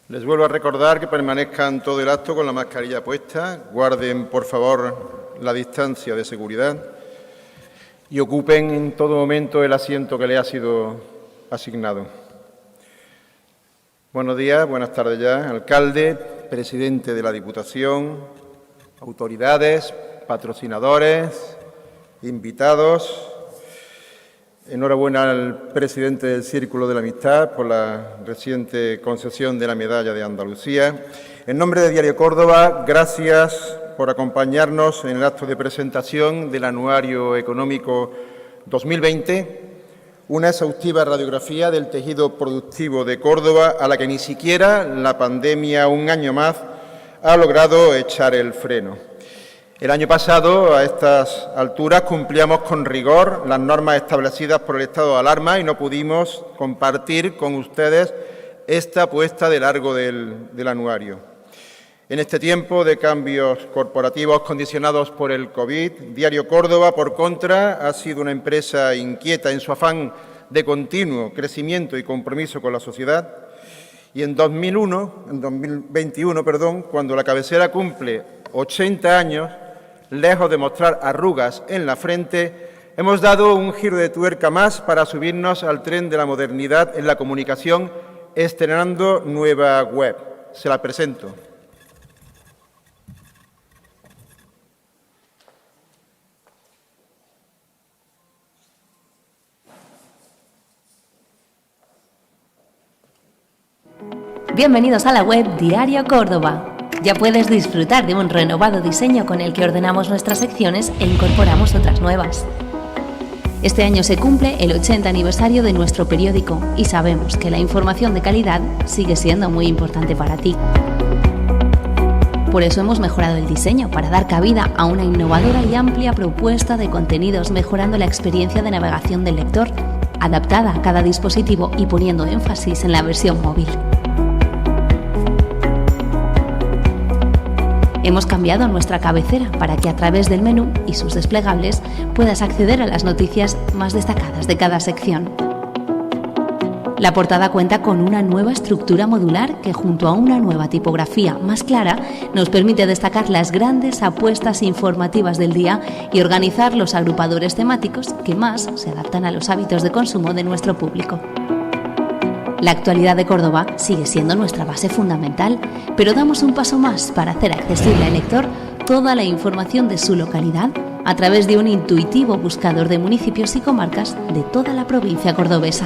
Les vuelvo a recordar que permanezcan todo el acto con la mascarilla puesta, guarden, por favor, la distancia de seguridad y ocupen en todo momento el asiento que les ha sido asignado. Buenos días, buenas tardes ya, alcalde, presidente de la Diputación, autoridades, patrocinadores, invitados. Enhorabuena al presidente del Círculo de la Amistad por la reciente concesión de la Medalla de Andalucía. En nombre de Diario Córdoba, gracias por acompañarnos en el acto de presentación del Anuario Económico 2020, una exhaustiva radiografía del tejido productivo de Córdoba a la que ni siquiera la pandemia, un año más, ha logrado echar el freno. El año pasado, a estas alturas, cumplíamos con rigor las normas establecidas por el estado de alarma y no pudimos compartir con ustedes esta puesta de largo del anuario. En este tiempo de cambios corporativos condicionados por el COVID, Diario Córdoba, por contra, ha sido una empresa inquieta en su afán de continuo crecimiento y compromiso con la sociedad. Y en 2021, cuando la cabecera cumple 80 años, lejos de mostrar arrugas en la frente, hemos dado un giro de tuerca más para subirnos al tren de la modernidad en la comunicación, estrenando nueva web. Se la presento. Bienvenidos a la web Diario Córdoba. Ya puedes disfrutar de un renovado diseño con el que ordenamos nuestras secciones e incorporamos otras nuevas. Este año se cumple el 80 aniversario de nuestro periódico y sabemos que la información de calidad sigue siendo muy importante para ti. Por eso hemos mejorado el diseño para dar cabida a una innovadora y amplia propuesta de contenidos, mejorando la experiencia de navegación del lector, adaptada a cada dispositivo y poniendo énfasis en la versión móvil. Hemos cambiado nuestra cabecera para que a través del menú y sus desplegables puedas acceder a las noticias más destacadas de cada sección. La portada cuenta con una nueva estructura modular que, junto a una nueva tipografía más clara, nos permite destacar las grandes apuestas informativas del día y organizar los agrupadores temáticos que más se adaptan a los hábitos de consumo de nuestro público. La actualidad de Córdoba sigue siendo nuestra base fundamental, pero damos un paso más para hacer accesible al lector toda la información de su localidad a través de un intuitivo buscador de municipios y comarcas de toda la provincia cordobesa.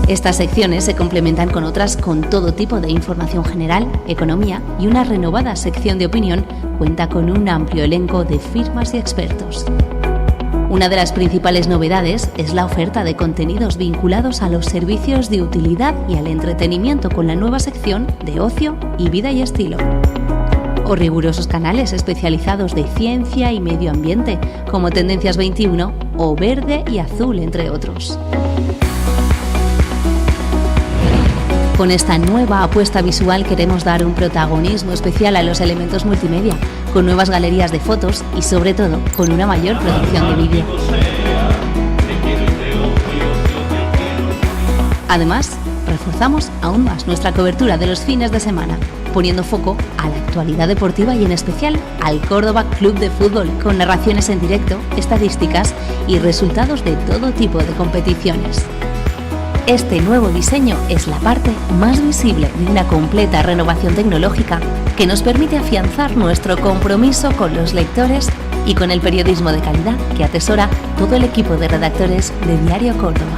Estas secciones se complementan con otras con todo tipo de información general, economía y una renovada sección de opinión cuenta con un amplio elenco de firmas y expertos. Una de las principales novedades es la oferta de contenidos vinculados a los servicios de utilidad y al entretenimiento con la nueva sección de ocio y vida y estilo. O rigurosos canales especializados de ciencia y medio ambiente, como Tendencias 21 o Verde y Azul, entre otros. Con esta nueva apuesta visual queremos dar un protagonismo especial a los elementos multimedia, con nuevas galerías de fotos y, sobre todo, con una mayor producción de vídeo. Además, reforzamos aún más nuestra cobertura de los fines de semana, poniendo foco a la actualidad deportiva y en especial al Córdoba Club de Fútbol, con narraciones en directo, estadísticas y resultados de todo tipo de competiciones. Este nuevo diseño es la parte más visible de una completa renovación tecnológica que nos permite afianzar nuestro compromiso con los lectores y con el periodismo de calidad que atesora todo el equipo de redactores de Diario Córdoba.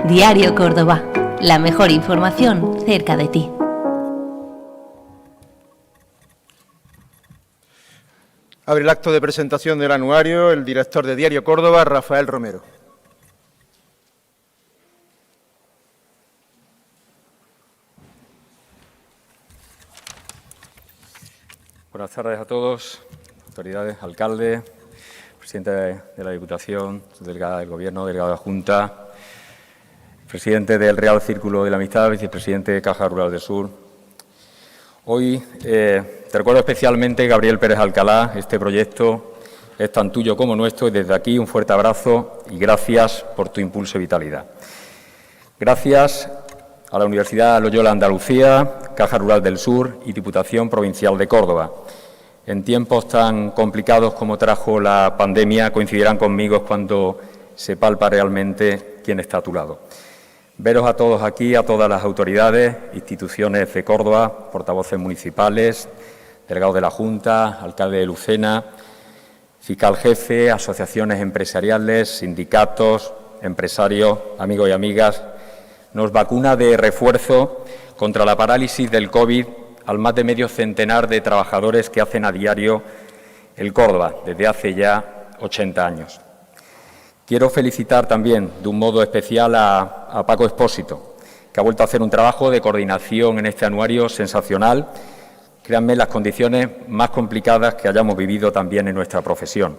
Diario Córdoba, la mejor información cerca de ti. Abre el acto de presentación del anuario el director de Diario Córdoba, Rafael Romero. Buenas tardes a todos, autoridades, alcalde, presidente de la Diputación, delegada del Gobierno, delegado de la Junta, presidente del Real Círculo de la Amistad, vicepresidente de Caja Rural del Sur. Hoy te recuerdo especialmente, Gabriel Pérez Alcalá, este proyecto es tan tuyo como nuestro y desde aquí un fuerte abrazo y gracias por tu impulso y vitalidad. Gracias a la Universidad Loyola Andalucía, Caja Rural del Sur y Diputación Provincial de Córdoba. En tiempos tan complicados como trajo la pandemia, coincidirán conmigo cuando se palpa realmente quién está a tu lado. Veros a todos aquí, a todas las autoridades, instituciones de Córdoba, portavoces municipales, delegado de la Junta, alcalde de Lucena, fiscal jefe, asociaciones empresariales, sindicatos, empresarios, amigos y amigas, nos vacuna de refuerzo contra la parálisis del COVID al más de medio centenar de trabajadores que hacen a diario el Córdoba, desde hace ya 80 años. Quiero felicitar también de un modo especial a Paco Expósito, que ha vuelto a hacer un trabajo de coordinación en este anuario sensacional. Créanme, las condiciones más complicadas que hayamos vivido también en nuestra profesión.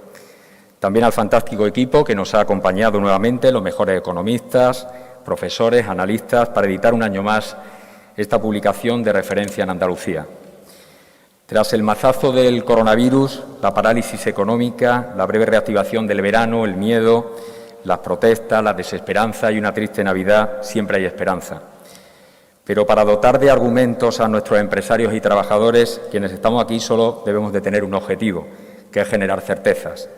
También al fantástico equipo que nos ha acompañado nuevamente, los mejores economistas, profesores, analistas, para editar un año más esta publicación de referencia en Andalucía. Tras el mazazo del coronavirus, la parálisis económica, la breve reactivación del verano, el miedo, las protestas, la desesperanza y una triste Navidad, siempre hay esperanza. Pero para dotar de argumentos a nuestros empresarios y trabajadores, quienes estamos aquí solo debemos de tener un objetivo, que es generar certezas.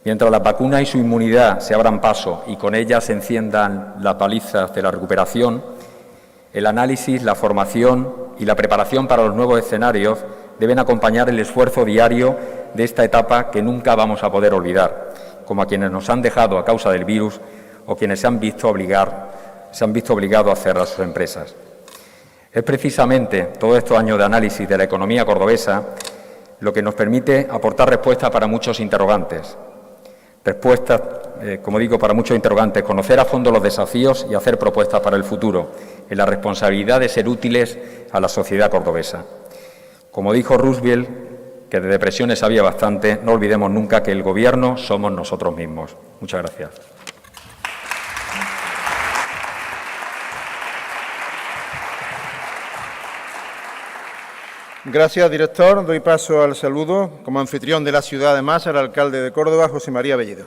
Mientras las vacunas y su inmunidad se abran paso y con ellas se enciendan las balizas de la recuperación, el análisis, la formación y la preparación para los nuevos escenarios deben acompañar el esfuerzo diario de esta etapa que nunca vamos a poder olvidar, como a quienes nos han dejado a causa del virus o quienes se han visto obligados a cerrar sus empresas. Es precisamente todos estos años de análisis de la economía cordobesa lo que nos permite aportar respuestas para muchos interrogantes. Respuestas, como digo, para muchos interrogantes, conocer a fondo los desafíos y hacer propuestas para el futuro, en la responsabilidad de ser útiles a la sociedad cordobesa. Como dijo Roosevelt, que de depresiones había bastante, no olvidemos nunca que el Gobierno somos nosotros mismos. Muchas gracias. Gracias, director. Doy paso al saludo, como anfitrión de la ciudad, además, al alcalde de Córdoba, José María Bellido.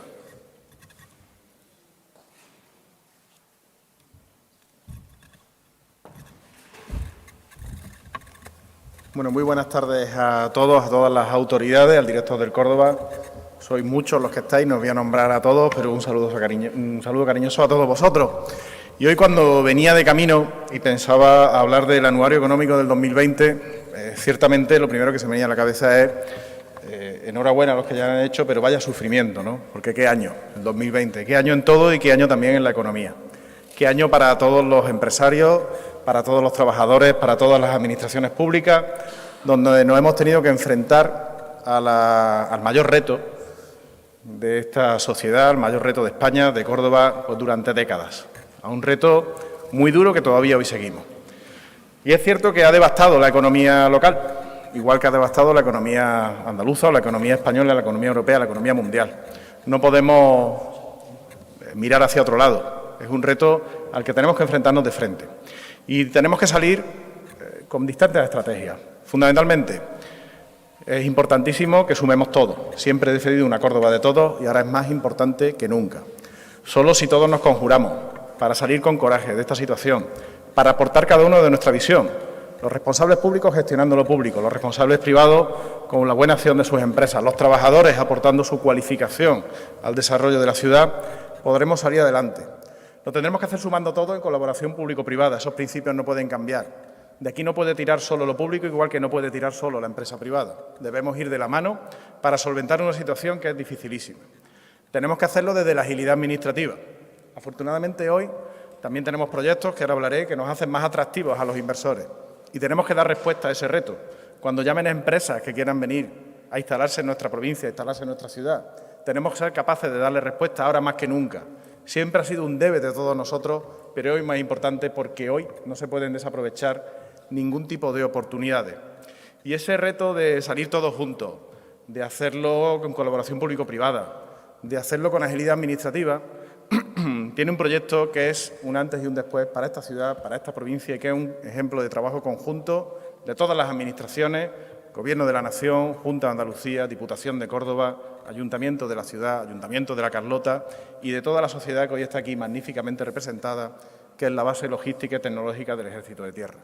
Bueno, muy buenas tardes a todos, a todas las autoridades, al director del Córdoba. Sois muchos los que estáis, no os voy a nombrar a todos, pero un saludo cariñoso a todos vosotros. Y hoy, cuando venía de camino y pensaba hablar del anuario económico del 2020, ciertamente lo primero que se me venía a la cabeza es enhorabuena a los que ya han hecho, pero vaya sufrimiento, ¿no? Porque qué año, el 2020, qué año en todo y qué año también en la economía. Qué año para todos los empresarios, para todos los trabajadores, para todas las administraciones públicas, donde nos hemos tenido que enfrentar al mayor reto de esta sociedad, al mayor reto de España, de Córdoba, pues durante décadas. A un reto muy duro que todavía hoy seguimos. Y es cierto que ha devastado la economía local, igual que ha devastado la economía andaluza, o la economía española, la economía europea, la economía mundial. No podemos mirar hacia otro lado. Es un reto al que tenemos que enfrentarnos de frente. Y tenemos que salir con distintas estrategias. Fundamentalmente, es importantísimo que sumemos todo. Siempre he defendido una Córdoba de todos y ahora es más importante que nunca. Solo si todos nos conjuramos para salir con coraje de esta situación, para aportar cada uno de nuestra visión, los responsables públicos gestionando lo público, los responsables privados con la buena acción de sus empresas, los trabajadores aportando su cualificación al desarrollo de la ciudad, podremos salir adelante. Lo tendremos que hacer sumando todo en colaboración público-privada. Esos principios no pueden cambiar. De aquí no puede tirar solo lo público, igual que no puede tirar solo la empresa privada. Debemos ir de la mano para solventar una situación que es dificilísima. Tenemos que hacerlo desde la agilidad administrativa. Afortunadamente, hoy también tenemos proyectos, que ahora hablaré, que nos hacen más atractivos a los inversores. Y tenemos que dar respuesta a ese reto. Cuando llamen a empresas que quieran venir a instalarse en nuestra provincia, a instalarse en nuestra ciudad, tenemos que ser capaces de darle respuesta ahora más que nunca. Siempre ha sido un debe de todos nosotros, pero hoy más importante porque hoy no se pueden desaprovechar ningún tipo de oportunidades. Y ese reto de salir todos juntos, de hacerlo con colaboración público-privada, de hacerlo con agilidad administrativa, tiene un proyecto que es un antes y un después para esta ciudad, para esta provincia, y que es un ejemplo de trabajo conjunto de todas las administraciones, Gobierno de la Nación, Junta de Andalucía, Diputación de Córdoba, Ayuntamiento de la ciudad, Ayuntamiento de La Carlota y de toda la sociedad que hoy está aquí magníficamente representada, que es la base logística y tecnológica del Ejército de Tierra.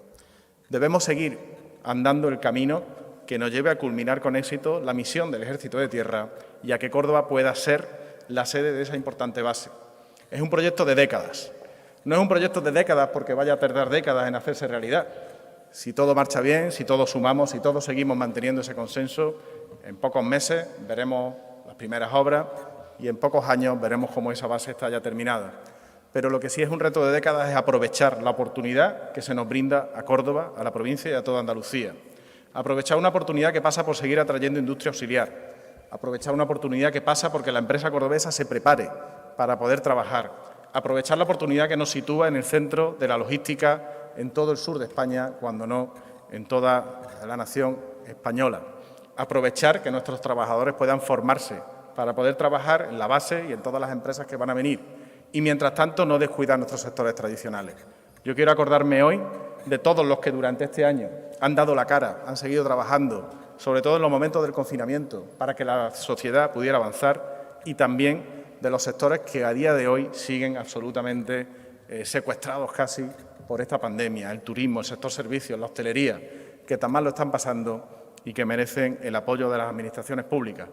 Debemos seguir andando el camino que nos lleve a culminar con éxito la misión del Ejército de Tierra y a que Córdoba pueda ser la sede de esa importante base. Es un proyecto de décadas. No es un proyecto de décadas porque vaya a tardar décadas en hacerse realidad. Si todo marcha bien, si todos sumamos, si todos seguimos manteniendo ese consenso, en pocos meses veremos las primeras obras y en pocos años veremos cómo esa base está ya terminada. Pero lo que sí es un reto de décadas es aprovechar la oportunidad que se nos brinda a Córdoba, a la provincia y a toda Andalucía. Aprovechar una oportunidad que pasa por seguir atrayendo industria auxiliar. Aprovechar una oportunidad que pasa porque la empresa cordobesa se prepare para poder trabajar. Aprovechar la oportunidad que nos sitúa en el centro de la logística en todo el sur de España, cuando no en toda la nación española. Aprovechar que nuestros trabajadores puedan formarse para poder trabajar en la base y en todas las empresas que van a venir. Y, mientras tanto, no descuidar nuestros sectores tradicionales. Yo quiero acordarme hoy de todos los que durante este año han dado la cara, han seguido trabajando, sobre todo en los momentos del confinamiento, para que la sociedad pudiera avanzar, y también de los sectores que a día de hoy siguen absolutamente secuestrados casi por esta pandemia, el turismo, el sector servicios, la hostelería, que tan mal lo están pasando y que merecen el apoyo de las administraciones públicas.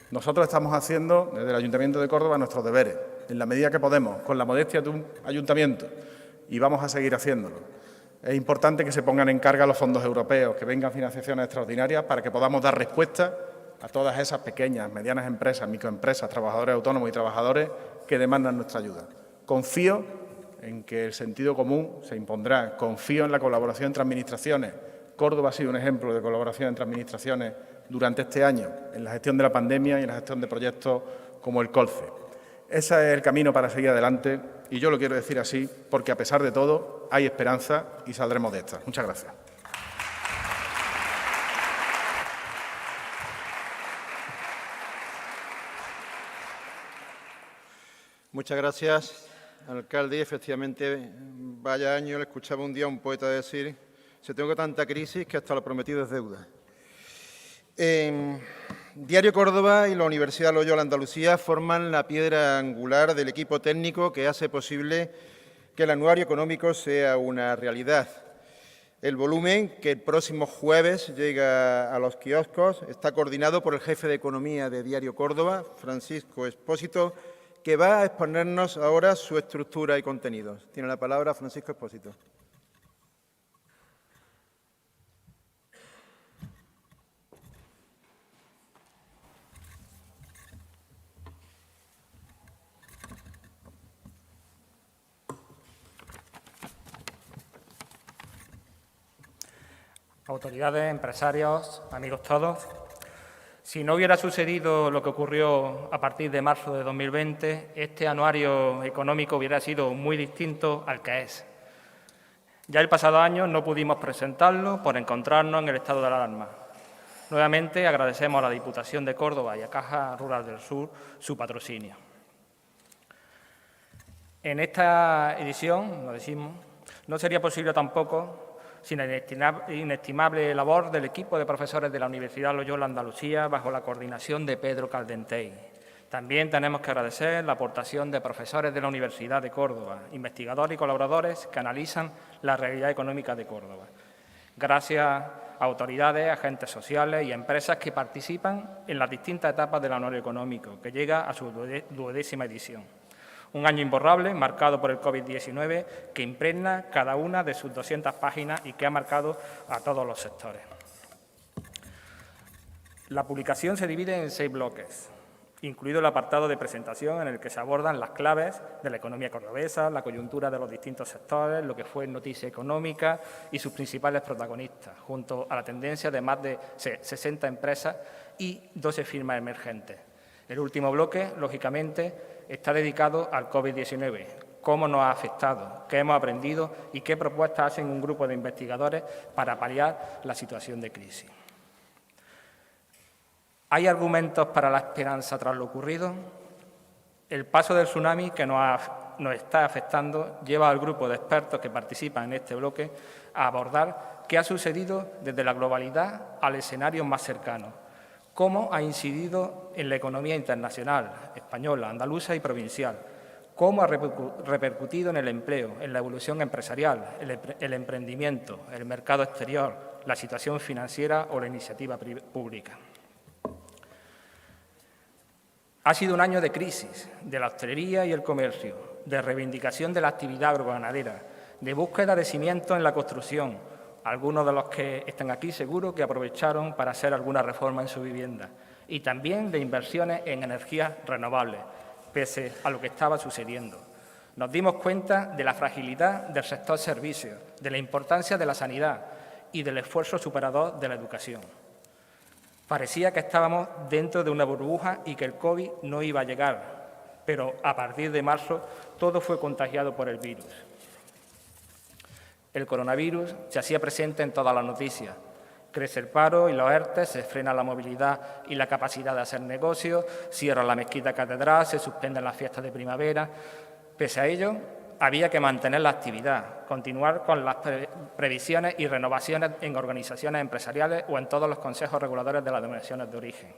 Nosotros estamos haciendo, desde el Ayuntamiento de Córdoba, nuestros deberes, en la medida que podemos, con la modestia de un ayuntamiento, y vamos a seguir haciéndolo. Es importante que se pongan en carga los fondos europeos, que vengan financiaciones extraordinarias para que podamos dar respuesta a todas esas pequeñas, medianas empresas, microempresas, trabajadores autónomos y trabajadores que demandan nuestra ayuda. Confío en que el sentido común se impondrá, confío en la colaboración entre administraciones. Córdoba ha sido un ejemplo de colaboración entre administraciones durante este año, en la gestión de la pandemia y en la gestión de proyectos como el Colce. Ese es el camino para seguir adelante y yo lo quiero decir así porque, a pesar de todo, hay esperanza y saldremos de esta. Muchas gracias. Muchas gracias, alcalde. Efectivamente, vaya año, le escuchaba un día a un poeta decir: se tengo tanta crisis que hasta lo prometido es deuda. Diario Córdoba y la Universidad Loyola Andalucía forman la piedra angular del equipo técnico que hace posible que el anuario económico sea una realidad. El volumen, que el próximo jueves llega a los kioscos, está coordinado por el jefe de Economía de Diario Córdoba, Francisco Expósito, que va a exponernos ahora su estructura y contenidos. Tiene la palabra Francisco Expósito. Autoridades, empresarios, amigos todos, si no hubiera sucedido lo que ocurrió a partir de marzo de 2020, este anuario económico hubiera sido muy distinto al que es. Ya el pasado año no pudimos presentarlo por encontrarnos en el estado de alarma. Nuevamente agradecemos a la Diputación de Córdoba y a Caja Rural del Sur su patrocinio. En esta edición, lo decimos, no sería posible tampoco sin la inestimable labor del equipo de profesores de la Universidad Loyola Andalucía bajo la coordinación de Pedro Caldentey. También tenemos que agradecer la aportación de profesores de la Universidad de Córdoba, investigadores y colaboradores que analizan la realidad económica de Córdoba. Gracias a autoridades, agentes sociales y empresas que participan en las distintas etapas del anuario económico, que llega a su 12ª edición. Un año imborrable, marcado por el COVID-19, que impregna cada una de sus 200 páginas y que ha marcado a todos los sectores. La publicación se divide en 6 bloques, incluido el apartado de presentación en el que se abordan las claves de la economía cordobesa, la coyuntura de los distintos sectores, lo que fue noticia económica y sus principales protagonistas, junto a la tendencia de más de 60 empresas y 12 firmas emergentes. El último bloque, lógicamente, está dedicado al COVID-19, cómo nos ha afectado, qué hemos aprendido y qué propuestas hacen un grupo de investigadores para paliar la situación de crisis. ¿Hay argumentos para la esperanza tras lo ocurrido? El paso del tsunami que nos está afectando lleva al grupo de expertos que participan en este bloque a abordar qué ha sucedido desde la globalidad al escenario más cercano. cómo ha incidido en la economía internacional, española, andaluza y provincial, cómo ha repercutido en el empleo, en la evolución empresarial, el emprendimiento, el mercado exterior, la situación financiera o la iniciativa pública. Ha sido un año de crisis de la hostelería y el comercio, de reivindicación de la actividad agroganadera, de búsqueda de cimientos en la construcción. Algunos de los que están aquí seguro que aprovecharon para hacer alguna reforma en su vivienda. Y también de inversiones en energías renovables, pese a lo que estaba sucediendo. Nos dimos cuenta de la fragilidad del sector servicios, de la importancia de la sanidad y del esfuerzo superador de la educación. Parecía que estábamos dentro de una burbuja y que el COVID no iba a llegar, pero a partir de marzo todo fue contagiado por el virus. El coronavirus se hacía presente en todas las noticias. Crece el paro y los ERTE, se frena la movilidad y la capacidad de hacer negocios, cierra la mezquita catedral, se suspenden las fiestas de primavera. Pese a ello, había que mantener la actividad, continuar con las previsiones y renovaciones en organizaciones empresariales o en todos los consejos reguladores de las denominaciones de origen.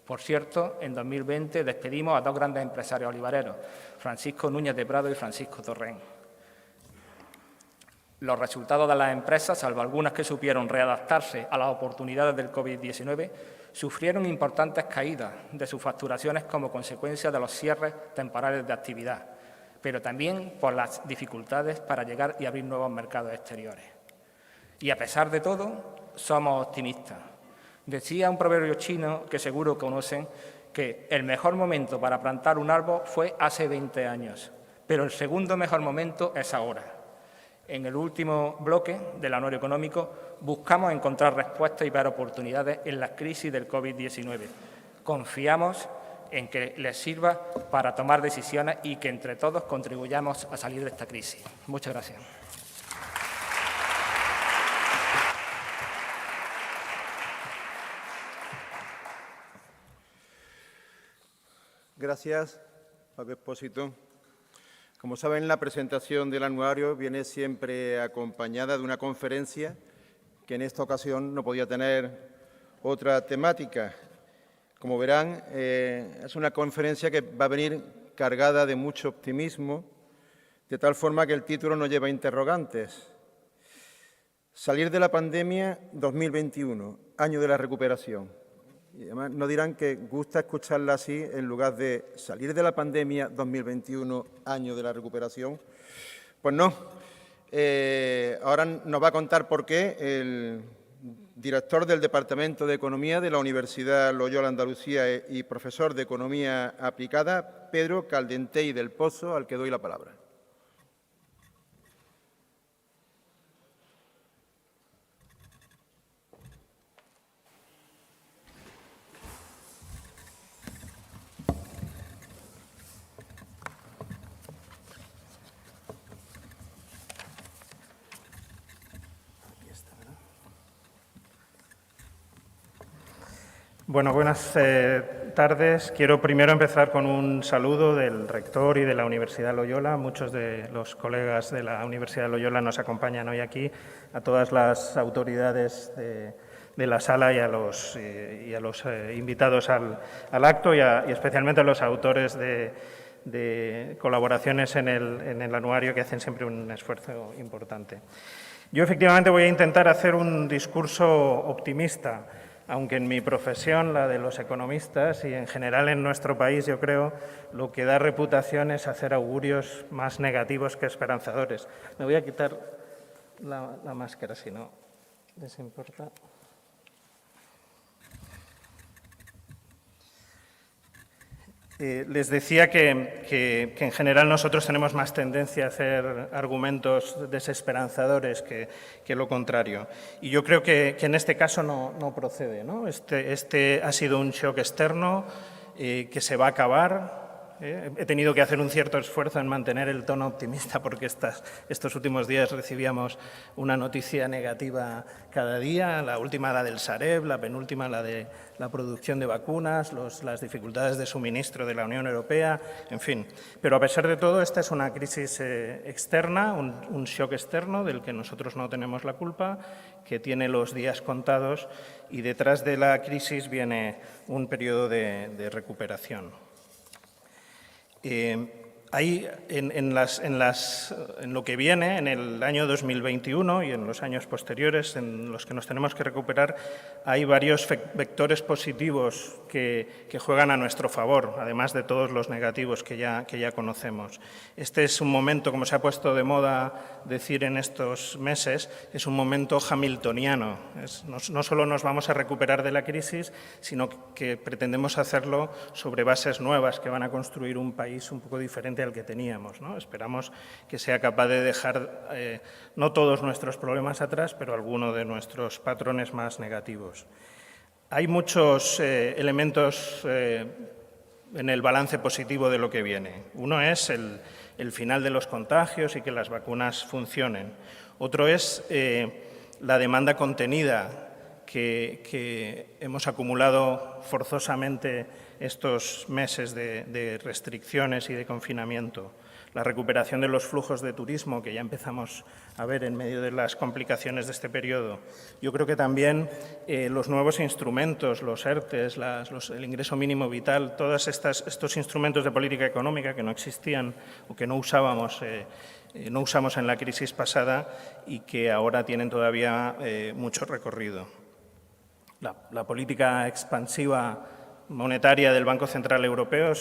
Por cierto, en 2020 despedimos a dos grandes empresarios olivareros, Francisco Núñez de Prado y Francisco Torrent. Los resultados de las empresas, salvo algunas que supieron readaptarse a las oportunidades del COVID-19, sufrieron importantes caídas de sus facturaciones como consecuencia de los cierres temporales de actividad, pero también por las dificultades para llegar y abrir nuevos mercados exteriores. Y a pesar de todo, somos optimistas. Decía un proverbio chino que seguro conocen que el mejor momento para plantar un árbol fue hace 20 años, pero el segundo mejor momento es ahora. En el último bloque del anuario económico buscamos encontrar respuestas y ver oportunidades en la crisis del COVID-19. Confiamos en que les sirva para tomar decisiones y que entre todos contribuyamos a salir de esta crisis. Muchas gracias. Gracias, Paco Expósito. Como saben, la presentación del anuario viene siempre acompañada de una conferencia que en esta ocasión no podía tener otra temática. Como verán, es una conferencia que va a venir cargada de mucho optimismo, de tal forma que el título no lleva interrogantes. Salir de la pandemia 2021, año de la recuperación. Y además no dirán que gusta escucharla así en lugar de salir de la pandemia 2021, año de la recuperación. Pues no. Ahora nos va a contar por qué el director del Departamento de Economía de la Universidad Loyola Andalucía y profesor de Economía Aplicada, Pedro Caldentey del Pozo, al que doy la palabra. Bueno, buenas tardes. Quiero primero empezar con un saludo del rector y de la Universidad Loyola. Muchos de los colegas de la Universidad Loyola nos acompañan hoy aquí, a todas las autoridades de la sala y a los invitados al acto y especialmente a los autores de colaboraciones en el anuario, que hacen siempre un esfuerzo importante. Yo efectivamente voy a intentar hacer un discurso optimista, aunque en mi profesión, la de los economistas, y en general en nuestro país, yo creo, lo que da reputación es hacer augurios más negativos que esperanzadores. Me voy a quitar la máscara, si no les importa. Les decía que en general nosotros tenemos más tendencia a hacer argumentos desesperanzadores que lo contrario. Y yo creo que en este caso no procede, ¿no? Este ha sido un shock externo que se va a acabar. He tenido que hacer un cierto esfuerzo en mantener el tono optimista porque estos últimos días recibíamos una noticia negativa cada día, la última la del Sareb, la penúltima la de la producción de vacunas, las dificultades de suministro de la Unión Europea, en fin. Pero a pesar de todo, esta es una crisis externa, un shock externo del que nosotros no tenemos la culpa, que tiene los días contados y detrás de la crisis viene un periodo de recuperación. Hay en lo que viene, en el año 2021 y en los años posteriores, en los que nos tenemos que recuperar, hay varios vectores positivos que juegan a nuestro favor, además de todos los negativos que ya conocemos. Este es un momento, como se ha puesto de moda decir en estos meses, es un momento hamiltoniano. No solo nos vamos a recuperar de la crisis, sino que pretendemos hacerlo sobre bases nuevas que van a construir un país un poco diferente al que teníamos, ¿no? Esperamos que sea capaz de dejar no todos nuestros problemas atrás, pero algunos de nuestros patrones más negativos. Hay muchos elementos en el balance positivo de lo que viene. Uno es el final de los contagios y que las vacunas funcionen. Otro es la demanda contenida que hemos acumulado forzosamente estos meses de restricciones y de confinamiento, la recuperación de los flujos de turismo que ya empezamos a ver en medio de las complicaciones de este periodo. Yo creo que también los nuevos instrumentos, los ERTEs, el ingreso mínimo vital, todos estos instrumentos de política económica que no existían o que no usamos en la crisis pasada y que ahora tienen todavía mucho recorrido. La política expansiva monetaria del Banco Central Europeo,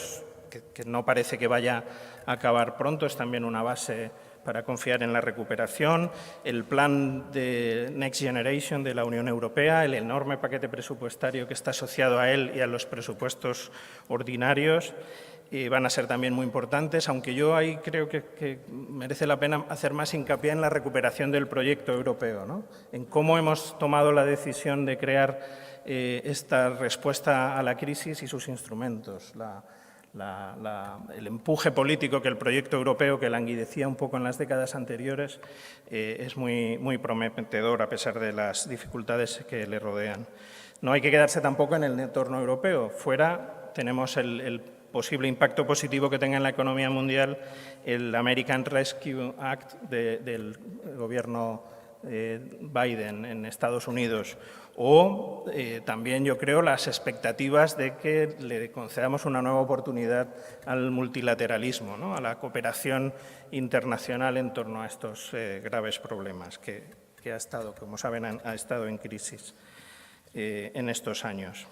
que no parece que vaya a acabar pronto, es también una base para confiar en la recuperación. El plan de Next Generation de la Unión Europea, el enorme paquete presupuestario que está asociado a él y a los presupuestos ordinarios, van a ser también muy importantes, aunque yo ahí creo que merece la pena hacer más hincapié en la recuperación del proyecto europeo, ¿no? En cómo hemos tomado la decisión de crear esta respuesta a la crisis y sus instrumentos, el empuje político que el proyecto europeo, que languidecía un poco en las décadas anteriores, es muy prometedor a pesar de las dificultades que le rodean. No hay que quedarse tampoco en el entorno europeo. Fuera tenemos el posible impacto positivo que tenga en la economía mundial el American Rescue Act del gobierno Biden en Estados Unidos, o también yo creo las expectativas de que le concedamos una nueva oportunidad al multilateralismo, ¿no? A la cooperación internacional en torno a estos graves problemas que ha estado, como saben, ha estado en crisis en estos años.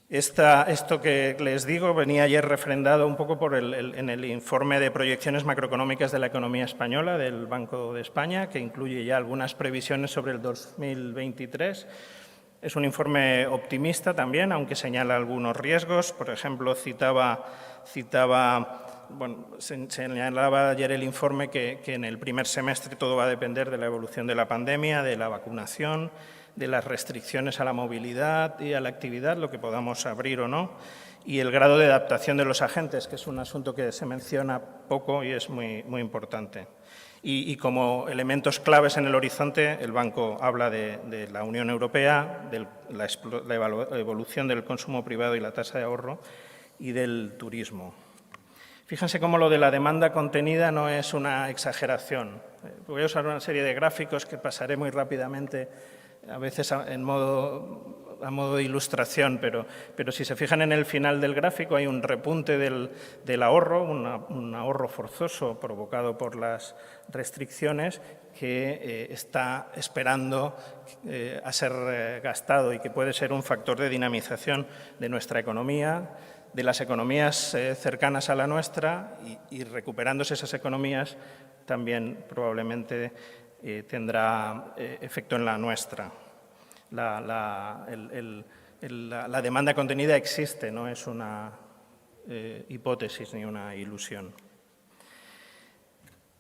Esto que les digo venía ayer refrendado un poco en el informe de proyecciones macroeconómicas de la economía española del Banco de España, que incluye ya algunas previsiones sobre el 2023. Es un informe optimista también, aunque señala algunos riesgos. Por ejemplo, señalaba ayer el informe que en el primer semestre todo va a depender de la evolución de la pandemia, de la vacunación, de las restricciones a la movilidad y a la actividad, lo que podamos abrir o no, y el grado de adaptación de los agentes, que es un asunto que se menciona poco y es muy importante. Y como elementos claves en el horizonte, el Banco habla de la Unión Europea, de la evolución del consumo privado y la tasa de ahorro, y del turismo. Fíjense cómo lo de la demanda contenida no es una exageración. Voy a usar una serie de gráficos que pasaré muy rápidamente, a veces a modo de ilustración, pero si se fijan en el final del gráfico hay un repunte del ahorro, un ahorro forzoso provocado por las restricciones que está esperando a ser gastado y que puede ser un factor de dinamización de nuestra economía, de las economías cercanas a la nuestra y recuperándose esas economías también probablemente tendrá efecto en la nuestra. La demanda contenida existe, no es una hipótesis ni una ilusión.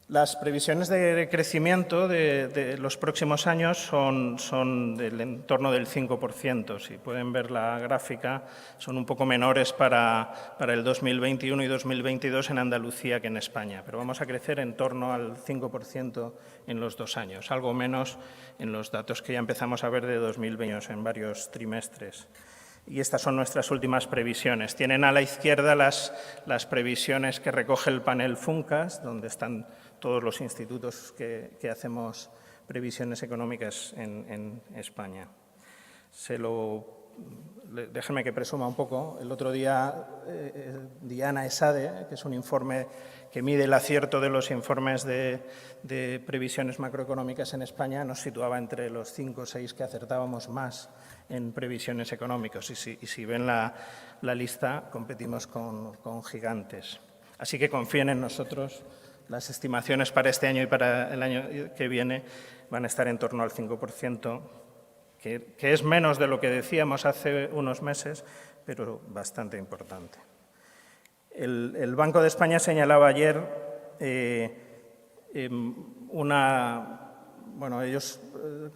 Las previsiones de crecimiento de los próximos años son del entorno del 5%. Si pueden ver la gráfica, son un poco menores para el 2021 y 2022 en Andalucía que en España, pero vamos a crecer en torno al 5% en los 2 años, algo menos en los datos que ya empezamos a ver de 2020 en varios trimestres. Y estas son nuestras últimas previsiones. Tienen a la izquierda las previsiones que recoge el panel FUNCAS, donde están todos los institutos que hacemos previsiones económicas en España. Déjenme que presuma un poco. El otro día, Diana Esade, que es un informe que mide el acierto de los informes de previsiones macroeconómicas en España, nos situaba entre los 5 o 6 que acertábamos más en previsiones económicas. Y si ven la lista, competimos con gigantes. Así que confíen en nosotros. Las estimaciones para este año y para el año que viene van a estar en torno al 5%, que es menos de lo que decíamos hace unos meses, pero bastante importante. El Banco de España señalaba ayer ellos,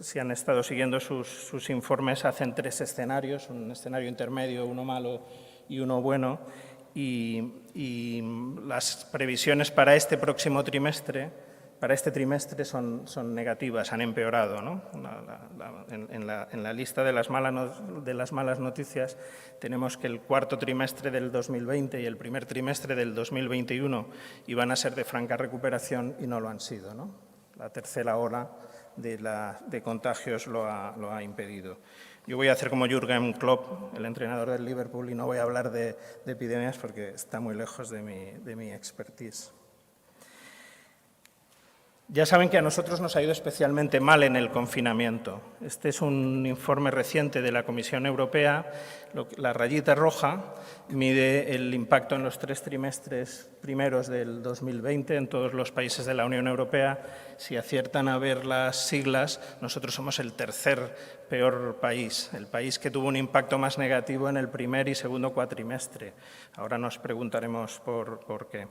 si han estado siguiendo sus informes, hacen 3 escenarios, un escenario intermedio, uno malo y uno bueno, y las previsiones para este próximo trimestre, son negativas, han empeorado, ¿no? En la lista de las malas noticias tenemos que el cuarto trimestre del 2020 y el primer trimestre del 2021 iban a ser de franca recuperación y no lo han sido, ¿no? La tercera ola de contagios lo ha impedido. Yo voy a hacer como Jürgen Klopp, el entrenador del Liverpool, y no voy a hablar de epidemias porque está muy lejos de mi expertise. Ya saben que a nosotros nos ha ido especialmente mal en el confinamiento. Este es un informe reciente de la Comisión Europea. La rayita roja mide el impacto en los 3 trimestres primeros del 2020 en todos los países de la Unión Europea. Si aciertan a ver las siglas, nosotros somos el tercer peor país, el país que tuvo un impacto más negativo en el primer y segundo cuatrimestre. Ahora nos preguntaremos por qué.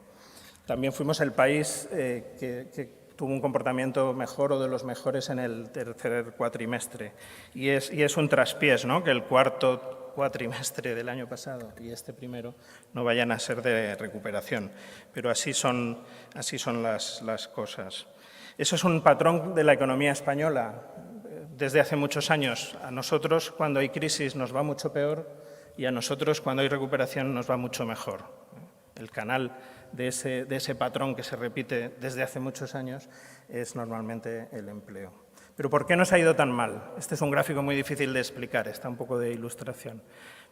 También fuimos el país que tuvo un comportamiento mejor o de los mejores en el tercer cuatrimestre. Y es un traspiés, ¿no?, que el cuarto cuatrimestre del año pasado y este primero no vayan a ser de recuperación. Pero así son las cosas. Eso es un patrón de la economía española desde hace muchos años. A nosotros, cuando hay crisis, nos va mucho peor, y a nosotros, cuando hay recuperación, nos va mucho mejor. El canal de ese patrón que se repite desde hace muchos años es normalmente el empleo. Pero ¿por qué nos ha ido tan mal? Este es un gráfico muy difícil de explicar, está un poco de ilustración.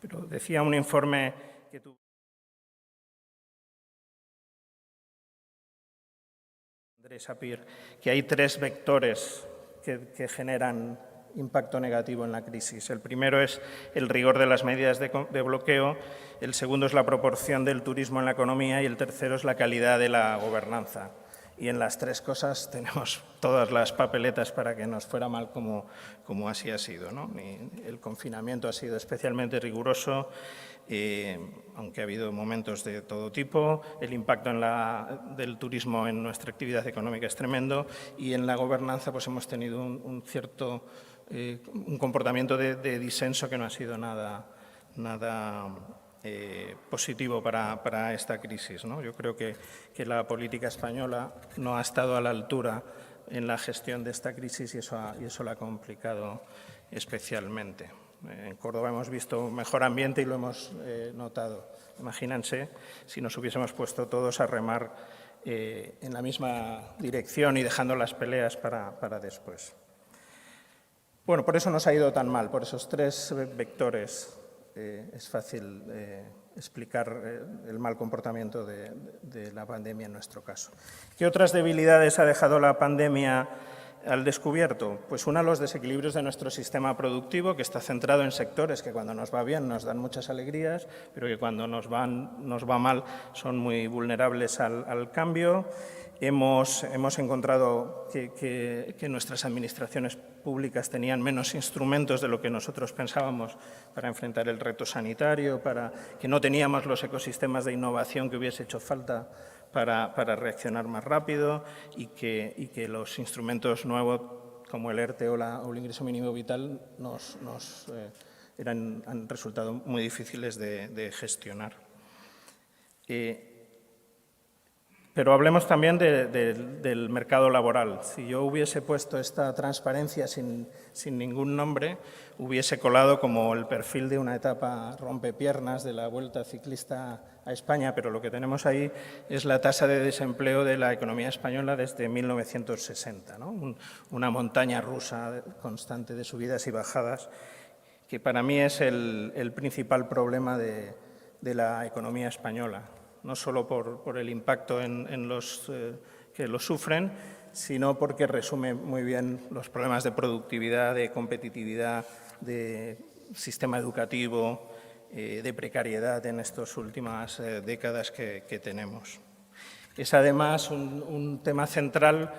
Pero decía un informe que tuvo Andrés Sapir, que hay 3 vectores que generan impacto negativo en la crisis. El primero es el rigor de las medidas de bloqueo, el segundo es la proporción del turismo en la economía y el tercero es la calidad de la gobernanza. Y en las 3 cosas tenemos todas las papeletas para que nos fuera mal como así ha sido, ¿no? El confinamiento ha sido especialmente riguroso, aunque ha habido momentos de todo tipo. El impacto del turismo en nuestra actividad económica es tremendo, y en la gobernanza pues hemos tenido un comportamiento de disenso que no ha sido nada positivo para esta crisis, ¿no? Yo creo que la política española no ha estado a la altura en la gestión de esta crisis y eso la ha complicado especialmente. En Córdoba hemos visto mejor ambiente y lo hemos notado. Imagínense si nos hubiésemos puesto todos a remar en la misma dirección y dejando las peleas para después. Bueno, por eso nos ha ido tan mal, por esos 3 vectores. Es fácil explicar el mal comportamiento de la pandemia en nuestro caso. ¿Qué otras debilidades ha dejado la pandemia al descubierto? Pues una, los desequilibrios de nuestro sistema productivo, que está centrado en sectores que cuando nos va bien nos dan muchas alegrías, pero que cuando nos va mal son muy vulnerables al cambio. Hemos encontrado que nuestras administraciones públicas tenían menos instrumentos de lo que nosotros pensábamos para enfrentar el reto sanitario, que no teníamos los ecosistemas de innovación que hubiese hecho falta para reaccionar más rápido y que los instrumentos nuevos como el ERTE o el ingreso mínimo vital han resultado muy difíciles de gestionar. Pero hablemos también del mercado laboral. Si yo hubiese puesto esta transparencia sin ningún nombre, hubiese colado como el perfil de una etapa rompepiernas de la Vuelta Ciclista a España, pero lo que tenemos ahí es la tasa de desempleo de la economía española desde 1960, ¿no? Una montaña rusa constante de subidas y bajadas, que para mí es el principal problema de la economía española. No solo por el impacto en los que lo sufren, sino porque resume muy bien los problemas de productividad, de competitividad, de sistema educativo, de precariedad en estas últimas décadas que tenemos. Es además un tema central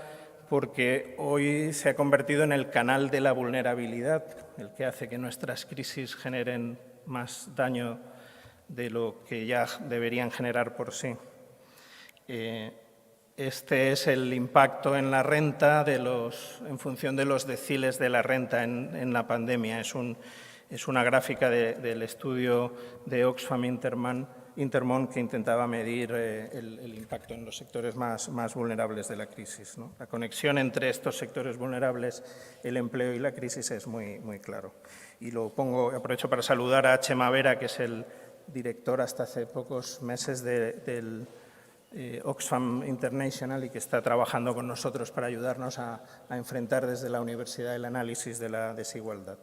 porque hoy se ha convertido en el canal de la vulnerabilidad, el que hace que nuestras crisis generen más daño de lo que ya deberían generar por sí. Este es el impacto en la renta en función de los deciles de la renta en la pandemia. Es una gráfica del estudio de Oxfam Intermón que intentaba medir el impacto en los sectores más vulnerables de la crisis, ¿no? La conexión entre estos sectores vulnerables, el empleo y la crisis es muy claro. Y aprovecho para saludar a Chema Vera, que es el director hasta hace pocos meses del Oxfam International y que está trabajando con nosotros para ayudarnos a enfrentar desde la universidad el análisis de la desigualdad.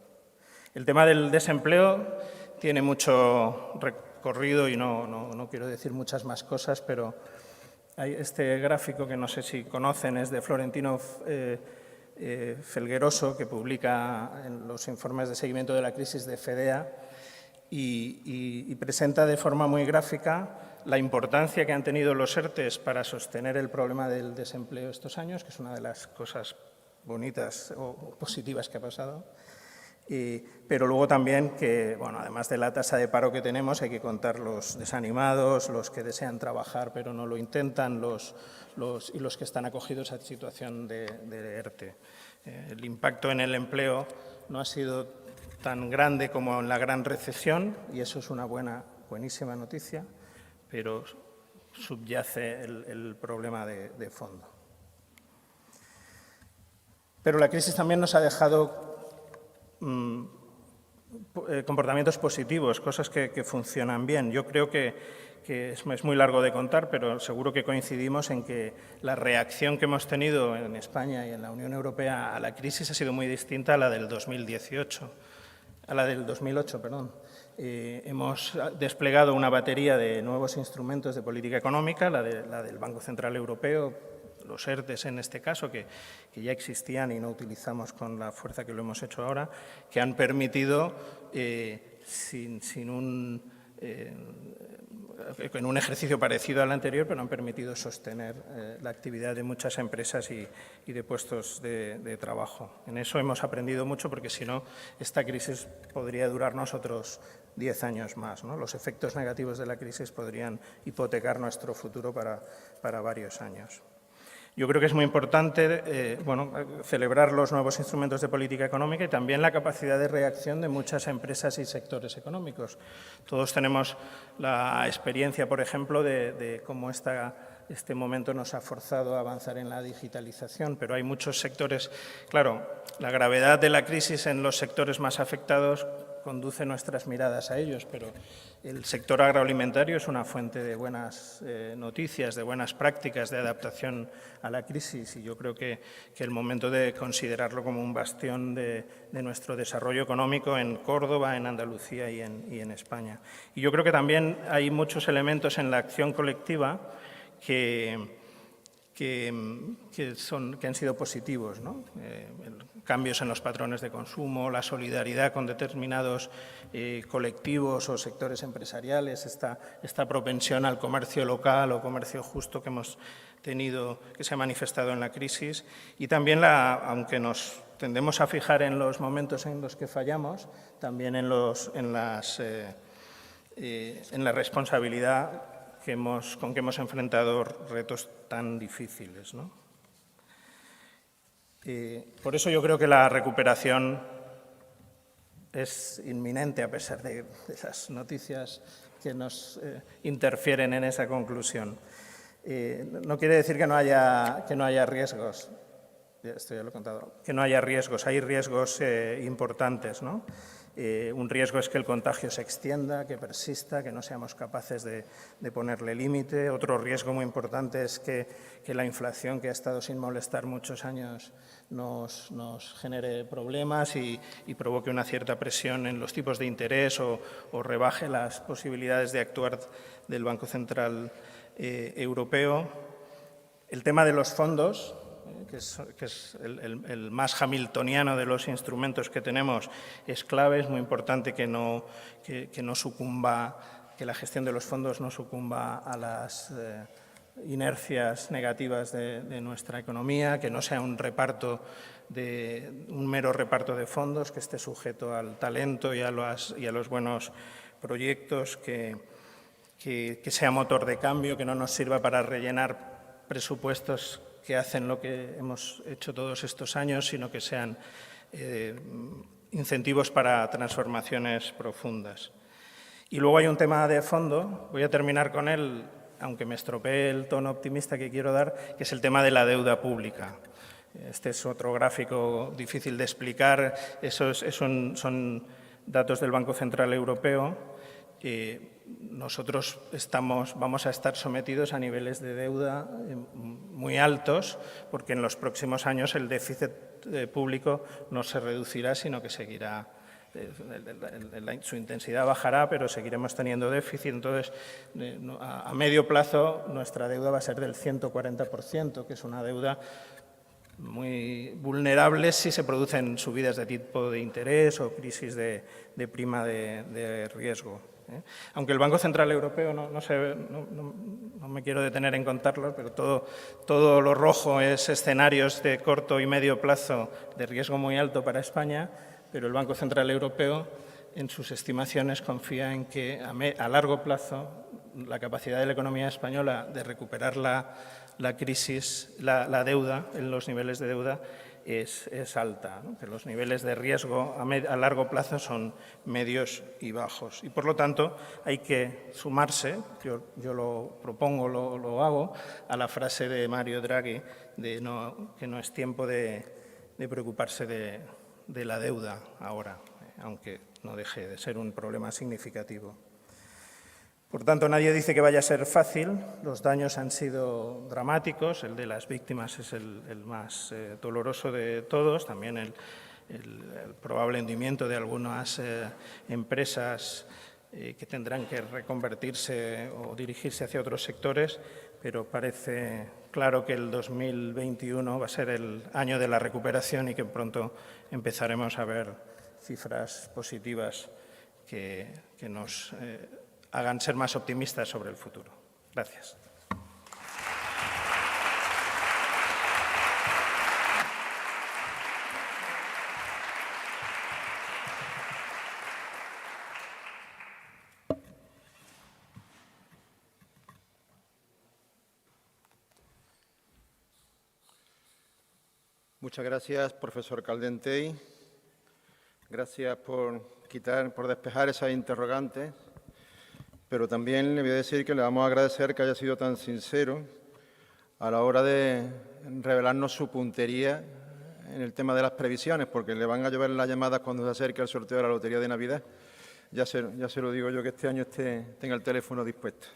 El tema del desempleo tiene mucho recorrido y no quiero decir muchas más cosas, pero hay este gráfico que no sé si conocen, es de Florentino Felgueroso, que publica en los informes de seguimiento de la crisis de FEDEA, y presenta de forma muy gráfica la importancia que han tenido los ERTEs para sostener el problema del desempleo estos años, que es una de las cosas bonitas o positivas que ha pasado. Pero luego también que, bueno, además de la tasa de paro que tenemos, hay que contar los desanimados, los que desean trabajar pero no lo intentan, y los que están acogidos a situación de ERTE. El impacto en el empleo no ha sido tan grande como en la gran recesión, y eso es una buenísima noticia, pero subyace el problema de fondo. Pero la crisis también nos ha dejado comportamientos positivos, cosas que funcionan bien. Yo creo que es muy largo de contar, pero seguro que coincidimos en que la reacción que hemos tenido en España y en la Unión Europea a la crisis ha sido muy distinta a la del 2008. Hemos desplegado una batería de nuevos instrumentos de política económica, la del Banco Central Europeo, los ERTEs en este caso, que ya existían y no utilizamos con la fuerza que lo hemos hecho ahora, que han permitido, en un ejercicio parecido al anterior, pero han permitido sostener la actividad de muchas empresas y de puestos de trabajo. En eso hemos aprendido mucho, porque si no, esta crisis podría durarnos otros 10 años más, ¿no? Los efectos negativos de la crisis podrían hipotecar nuestro futuro para varios años. Yo creo que es muy importante celebrar los nuevos instrumentos de política económica y también la capacidad de reacción de muchas empresas y sectores económicos. Todos tenemos la experiencia, por ejemplo, de cómo este momento nos ha forzado a avanzar en la digitalización, pero hay muchos sectores. Claro, la gravedad de la crisis en los sectores más afectados conduce nuestras miradas a ellos, pero el sector agroalimentario es una fuente de buenas noticias, de buenas prácticas de adaptación a la crisis, y yo creo que el momento de considerarlo como un bastión de nuestro desarrollo económico en Córdoba, en Andalucía y en España. Y yo creo que también hay muchos elementos en la acción colectiva que han sido positivos, ¿no? Cambios en los patrones de consumo, la solidaridad con determinados colectivos o sectores empresariales, esta propensión al comercio local o comercio justo que hemos tenido, que se ha manifestado en la crisis, y también, aunque nos tendemos a fijar en los momentos en los que fallamos, también en la responsabilidad con que hemos enfrentado retos tan difíciles, ¿no? Por eso yo creo que la recuperación es inminente, a pesar de esas noticias que nos interfieren en esa conclusión. No quiere decir que no haya riesgos. Esto ya lo he contado. Que no haya riesgos. Hay riesgos importantes, ¿no? Un riesgo es que el contagio se extienda, que persista, que no seamos capaces de ponerle límite. Otro riesgo muy importante es que la inflación, que ha estado sin molestar muchos años, nos genere problemas y provoque una cierta presión en los tipos de interés o rebaje las posibilidades de actuar del Banco Central Europeo. El tema de los fondos, que es el más hamiltoniano de los instrumentos que tenemos, es clave. Es muy importante que no sucumba, que la gestión de los fondos no sucumba a las inercias negativas de nuestra economía, que no sea un mero reparto de fondos, que esté sujeto al talento y a los buenos proyectos, que sea motor de cambio, que no nos sirva para rellenar presupuestos que hacen lo que hemos hecho todos estos años, sino que sean incentivos para transformaciones profundas. Y luego hay un tema de fondo, voy a terminar con él, aunque me estropee el tono optimista que quiero dar, que es el tema de la deuda pública. Este es otro gráfico difícil de explicar, son datos del Banco Central Europeo. Nosotros vamos a estar sometidos a niveles de deuda muy altos, porque en los próximos años el déficit público no se reducirá, sino que seguirá, su intensidad bajará, pero seguiremos teniendo déficit. Entonces, a medio plazo, nuestra deuda va a ser del 140%, que es una deuda muy vulnerable si se producen subidas de tipo de interés o crisis de prima de riesgo. Aunque el Banco Central Europeo, no me quiero detener en contarlo, pero todo lo rojo es escenarios de corto y medio plazo de riesgo muy alto para España, pero el Banco Central Europeo, en sus estimaciones, confía en que a largo plazo la capacidad de la economía española de recuperar la crisis, la deuda, en los niveles de deuda, es alta, ¿no? Que los niveles de riesgo a largo plazo son medios y bajos. Y, por lo tanto, hay que sumarse, yo lo propongo, lo hago, a la frase de Mario Draghi de que no es tiempo de preocuparse de la deuda ahora, aunque no deje de ser un problema significativo. Por tanto, nadie dice que vaya a ser fácil. Los daños han sido dramáticos. El de las víctimas es el más doloroso de todos. También el probable hundimiento de algunas empresas que tendrán que reconvertirse o dirigirse hacia otros sectores, pero parece claro que el 2021 va a ser el año de la recuperación y que pronto empezaremos a ver cifras positivas que nos hagan ser más optimistas sobre el futuro. Gracias. Muchas gracias, profesor Caldentey. Gracias por despejar esas interrogantes. Pero también le voy a decir que le vamos a agradecer que haya sido tan sincero a la hora de revelarnos su puntería en el tema de las previsiones, porque le van a llover las llamadas cuando se acerque el sorteo de la Lotería de Navidad. Ya se lo digo yo, que este año tenga el teléfono dispuesto.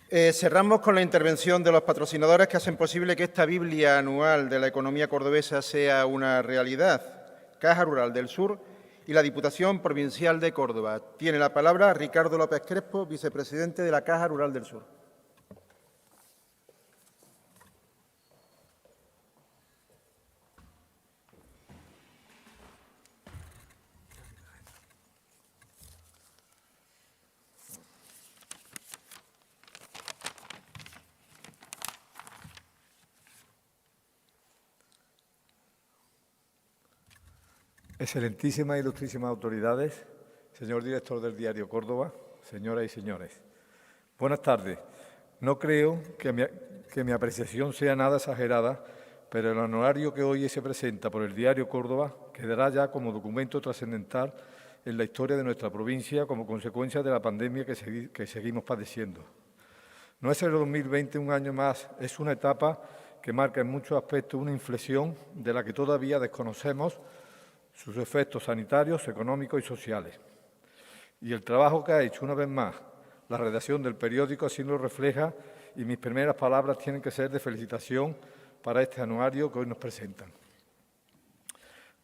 Cerramos con la intervención de los patrocinadores que hacen posible que esta Biblia anual de la economía cordobesa sea una realidad. Caja Rural del Sur y la Diputación Provincial de Córdoba. Tiene la palabra Ricardo López Crespo, vicepresidente de la Caja Rural del Sur. Excelentísimas e ilustrísimas autoridades, señor director del diario Córdoba, señoras y señores. Buenas tardes. No creo que mi apreciación sea nada exagerada, pero el anuario que hoy se presenta por el diario Córdoba quedará ya como documento trascendental en la historia de nuestra provincia como consecuencia de la pandemia que seguimos padeciendo. No es el 2020 un año más, es una etapa que marca en muchos aspectos una inflexión de la que todavía desconocemos sus efectos sanitarios, económicos y sociales. Y el trabajo que ha hecho una vez más la redacción del periódico así lo refleja, y mis primeras palabras tienen que ser de felicitación para este anuario que hoy nos presentan.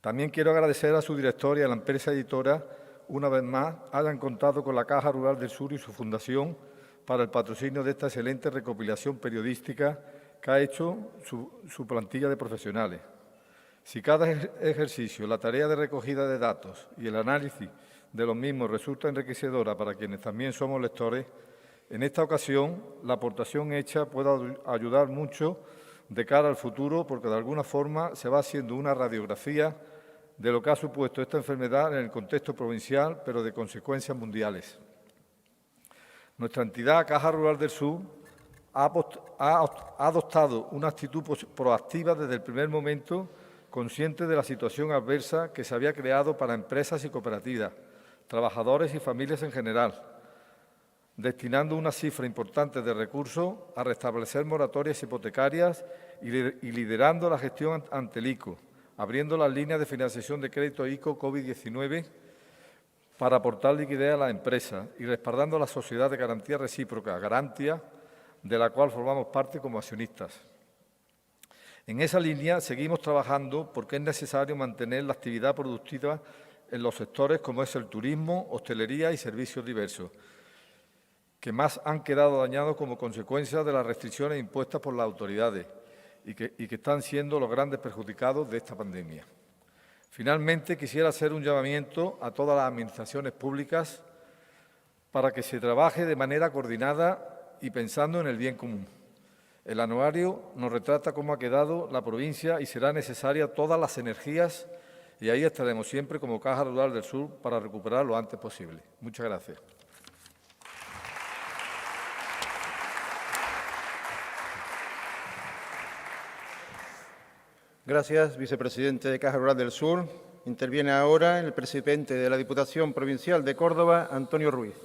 También quiero agradecer a su director y a la empresa editora, una vez más, hayan contado con la Caja Rural del Sur y su fundación para el patrocinio de esta excelente recopilación periodística que ha hecho su plantilla de profesionales. Si cada ejercicio, la tarea de recogida de datos y el análisis de los mismos resulta enriquecedora para quienes también somos lectores, en esta ocasión la aportación hecha puede ayudar mucho de cara al futuro, porque de alguna forma se va haciendo una radiografía de lo que ha supuesto esta enfermedad en el contexto provincial, pero de consecuencias mundiales. Nuestra entidad, Caja Rural del Sur, ha adoptado una actitud proactiva desde el primer momento, consciente de la situación adversa que se había creado para empresas y cooperativas, trabajadores y familias en general, destinando una cifra importante de recursos a restablecer moratorias hipotecarias y liderando la gestión ante el ICO, abriendo las líneas de financiación de crédito ICO COVID-19 para aportar liquidez a las empresas y respaldando a la sociedad de garantía recíproca, Garantia, de la cual formamos parte como accionistas. En esa línea seguimos trabajando porque es necesario mantener la actividad productiva en los sectores como es el turismo, hostelería y servicios diversos, que más han quedado dañados como consecuencia de las restricciones impuestas por las autoridades y que están siendo los grandes perjudicados de esta pandemia. Finalmente, quisiera hacer un llamamiento a todas las administraciones públicas para que se trabaje de manera coordinada y pensando en el bien común. El anuario nos retrata cómo ha quedado la provincia y será necesaria todas las energías, y ahí estaremos siempre como Caja Rural del Sur para recuperar lo antes posible. Muchas gracias. Gracias, vicepresidente de Caja Rural del Sur. Interviene ahora el presidente de la Diputación Provincial de Córdoba, Antonio Ruiz.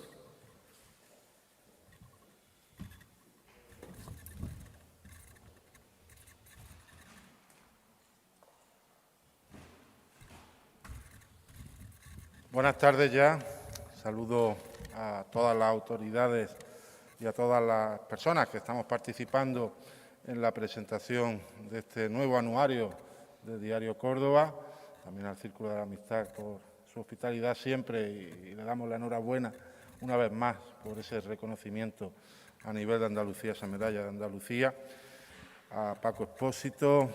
Buenas tardes ya. Saludo a todas las autoridades y a todas las personas que estamos participando en la presentación de este nuevo anuario de Diario Córdoba, también al Círculo de la Amistad por su hospitalidad siempre y le damos la enhorabuena una vez más por ese reconocimiento a nivel de Andalucía, esa medalla de Andalucía, a Paco Expósito,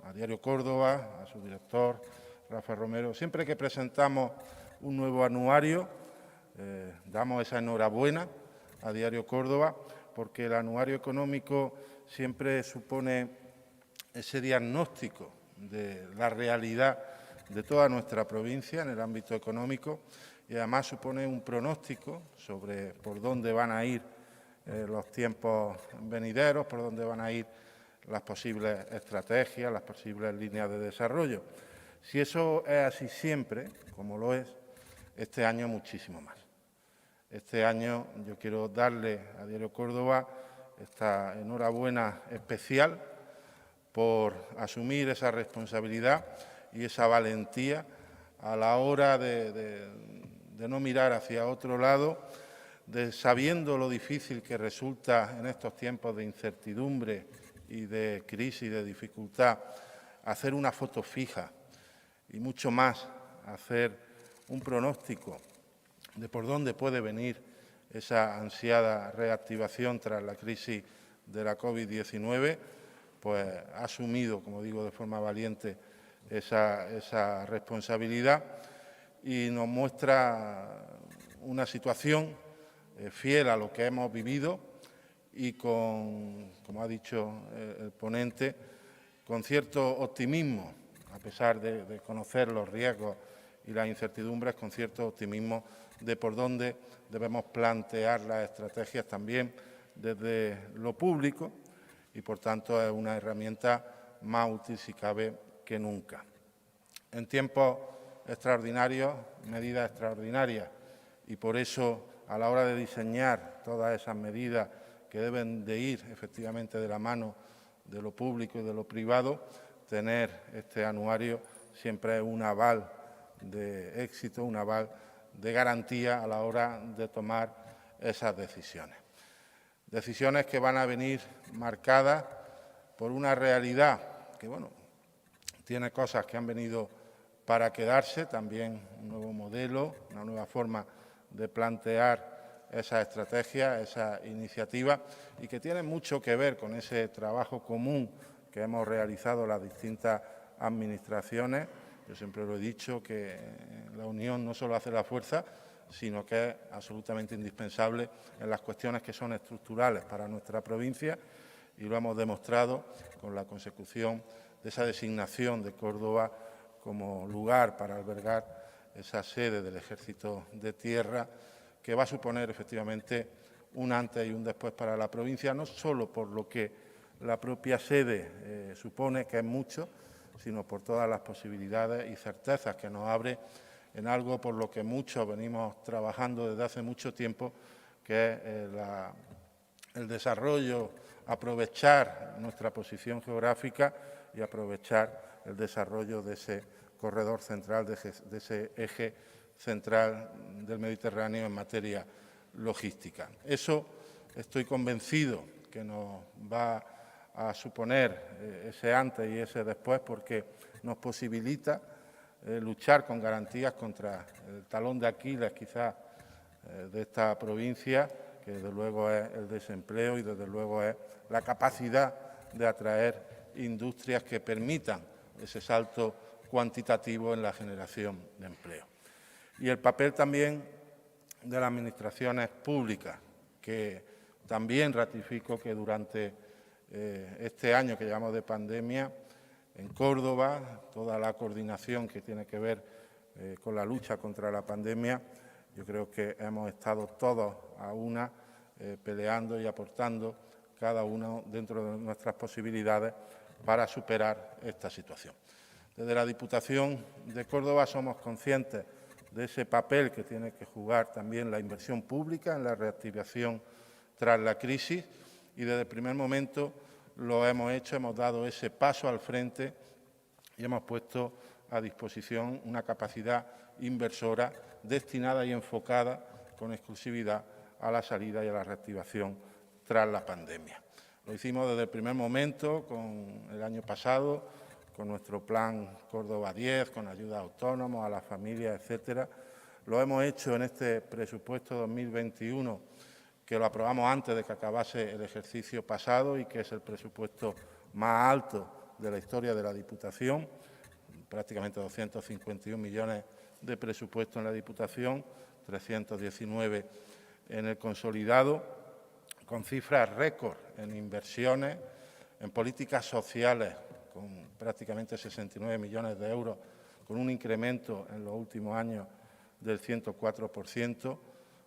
a Diario Córdoba, a su director, Rafa Romero. Siempre que presentamos un nuevo anuario, damos esa enhorabuena a Diario Córdoba, porque el anuario económico siempre supone ese diagnóstico de la realidad de toda nuestra provincia en el ámbito económico y además supone un pronóstico sobre por dónde van a ir los tiempos venideros, por dónde van a ir las posibles estrategias, las posibles líneas de desarrollo. Si eso es así siempre, como lo es, este año muchísimo más. Este año yo quiero darle a Diario Córdoba esta enhorabuena especial por asumir esa responsabilidad y esa valentía a la hora de no mirar hacia otro lado, sabiendo lo difícil que resulta en estos tiempos de incertidumbre y de crisis, de dificultad, hacer una foto fija y mucho más, hacer un pronóstico de por dónde puede venir esa ansiada reactivación tras la crisis de la COVID-19, pues ha asumido, como digo, de forma valiente esa responsabilidad y nos muestra una situación fiel a lo que hemos vivido y con, como ha dicho el ponente, con cierto optimismo, a pesar de conocer los riesgos y las incertidumbres, con cierto optimismo de por dónde debemos plantear las estrategias también desde lo público y, por tanto, es una herramienta más útil, si cabe, que nunca. En tiempos extraordinarios, medidas extraordinarias, y por eso, a la hora de diseñar todas esas medidas que deben de ir efectivamente de la mano de lo público y de lo privado, tener este anuario siempre es un aval de éxito, un aval de garantía a la hora de tomar esas decisiones. Decisiones que van a venir marcadas por una realidad que, bueno, tiene cosas que han venido para quedarse, también un nuevo modelo, una nueva forma de plantear esa estrategia, esa iniciativa, y que tiene mucho que ver con ese trabajo común que hemos realizado las distintas administraciones. Yo siempre lo he dicho, que la unión no solo hace la fuerza, sino que es absolutamente indispensable en las cuestiones que son estructurales para nuestra provincia, y lo hemos demostrado con la consecución de esa designación de Córdoba como lugar para albergar esa sede del Ejército de Tierra, que va a suponer efectivamente un antes y un después para la provincia, no solo por lo que la propia sede supone, que es mucho, sino por todas las posibilidades y certezas que nos abre en algo por lo que muchos venimos trabajando desde hace mucho tiempo, que es el desarrollo, aprovechar nuestra posición geográfica y aprovechar el desarrollo de ese corredor central, de ese eje central del Mediterráneo en materia logística. Eso estoy convencido que nos va a suponer ese antes y ese después, porque nos posibilita luchar con garantías contra el talón de Aquiles, quizás, de esta provincia, que desde luego es el desempleo y desde luego es la capacidad de atraer industrias que permitan ese salto cuantitativo en la generación de empleo. Y el papel también de las administraciones públicas, que también ratifico que durante este año que llevamos de pandemia, en Córdoba, toda la coordinación que tiene que ver con la lucha contra la pandemia, yo creo que hemos estado todos a una peleando y aportando cada uno dentro de nuestras posibilidades para superar esta situación. Desde la Diputación de Córdoba somos conscientes de ese papel que tiene que jugar también la inversión pública en la reactivación tras la crisis, y desde el primer momento lo hemos hecho, hemos dado ese paso al frente y hemos puesto a disposición una capacidad inversora destinada y enfocada con exclusividad a la salida y a la reactivación tras la pandemia. Lo hicimos desde el primer momento, con el año pasado, con nuestro plan Córdoba 10, con ayuda a autónomos, a las familias, etcétera. Lo hemos hecho en este presupuesto 2021, que lo aprobamos antes de que acabase el ejercicio pasado y que es el presupuesto más alto de la historia de la Diputación, prácticamente 251 millones de presupuesto en la Diputación, 319 en el consolidado, con cifras récord en inversiones, en políticas sociales, con prácticamente 69 millones de euros, con un incremento en los últimos años del 104%,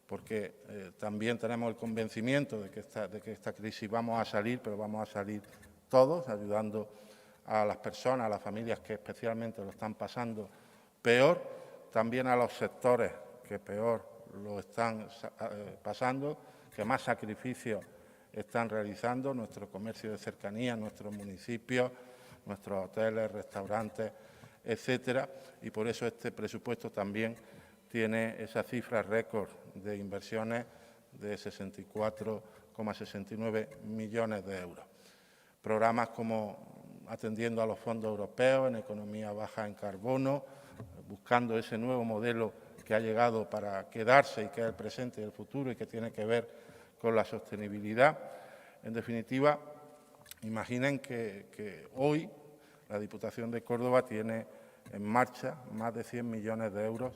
porque también tenemos el convencimiento de que esta crisis vamos a salir, pero vamos a salir todos, ayudando a las personas, a las familias que especialmente lo están pasando peor, también a los sectores que peor lo están pasando, que más sacrificios están realizando, nuestro comercio de cercanía, nuestros municipios, nuestros hoteles, restaurantes, etcétera, y por eso este presupuesto también tiene esa cifra récord de inversiones de 64,69 millones de euros. Programas como atendiendo a los fondos europeos en economía baja en carbono, buscando ese nuevo modelo que ha llegado para quedarse y que es el presente y el futuro y que tiene que ver con la sostenibilidad. En definitiva, imaginen que hoy la Diputación de Córdoba tiene en marcha más de 100 millones de euros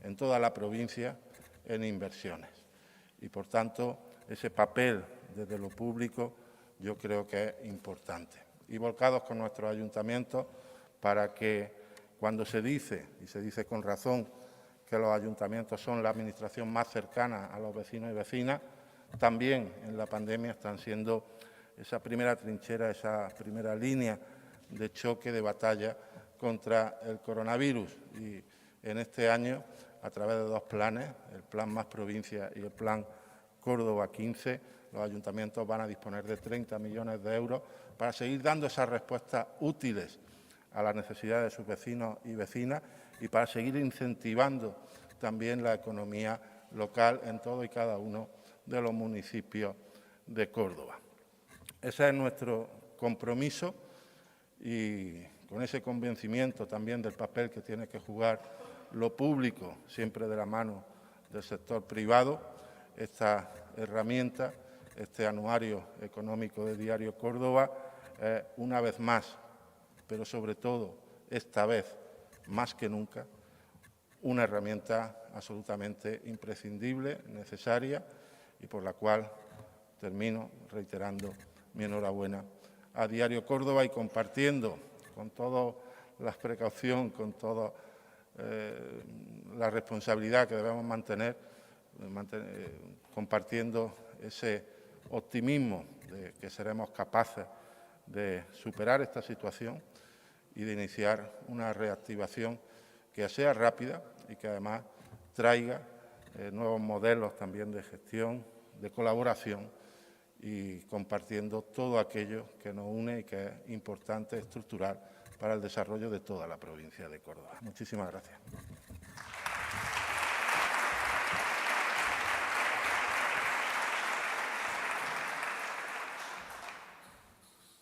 en toda la provincia en inversiones. Y, por tanto, ese papel desde lo público yo creo que es importante. Y volcados con nuestros ayuntamientos para que cuando se dice, y se dice con razón, que los ayuntamientos son la administración más cercana a los vecinos y vecinas, también en la pandemia están siendo esa primera trinchera, esa primera línea de choque, de batalla contra el coronavirus. Y en este año, a través de 2 planes, el Plan Más Provincia y el Plan Córdoba 15, los ayuntamientos van a disponer de 30 millones de euros para seguir dando esas respuestas útiles a las necesidades de sus vecinos y vecinas y para seguir incentivando también la economía local en todo y cada uno de los municipios de Córdoba. Ese es nuestro compromiso y con ese convencimiento también del papel que tiene que jugar lo público, siempre de la mano del sector privado, esta herramienta, este anuario económico del diario Córdoba, una vez más, pero sobre todo esta vez más que nunca, una herramienta absolutamente imprescindible, necesaria y por la cual termino reiterando mi enhorabuena a Diario Córdoba y compartiendo con toda la precaución, con toda la responsabilidad que debemos mantener, compartiendo ese optimismo de que seremos capaces de superar esta situación y de iniciar una reactivación que sea rápida y que además traiga nuevos modelos también de gestión, de colaboración y compartiendo todo aquello que nos une y que es importante, estructural, para el desarrollo de toda la provincia de Córdoba. Muchísimas gracias.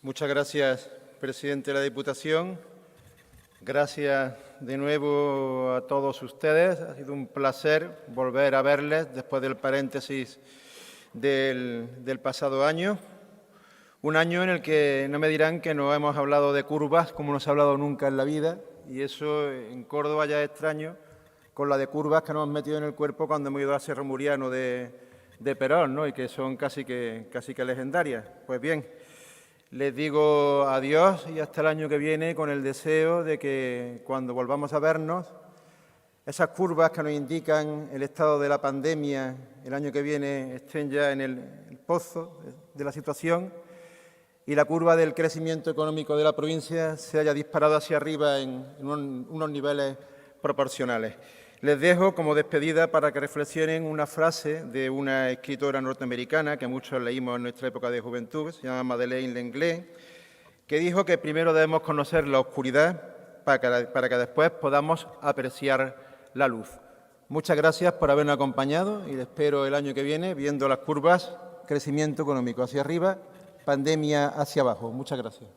Muchas gracias, presidente de la Diputación. Gracias de nuevo a todos ustedes. Ha sido un placer volver a verles después del paréntesis del pasado año. Un año en el que no me dirán que no hemos hablado de curvas como no se ha hablado nunca en la vida, y eso en Córdoba ya es extraño, con la de curvas que nos hemos metido en el cuerpo cuando hemos ido a Cerro Muriano de Perón, ¿no? Y que son casi que legendarias. Pues bien, les digo adiós y hasta el año que viene con el deseo de que cuando volvamos a vernos, esas curvas que nos indican el estado de la pandemia el año que viene estén ya en el pozo de la situación y la curva del crecimiento económico de la provincia se haya disparado hacia arriba en unos niveles proporcionales. Les dejo como despedida para que reflexionen una frase de una escritora norteamericana que muchos leímos en nuestra época de juventud, se llama Madeleine L'Englert, que dijo que primero debemos conocer la oscuridad para que después podamos apreciar la luz. Muchas gracias por habernos acompañado y les espero el año que viene viendo las curvas, crecimiento económico hacia arriba, pandemia hacia abajo. Muchas gracias.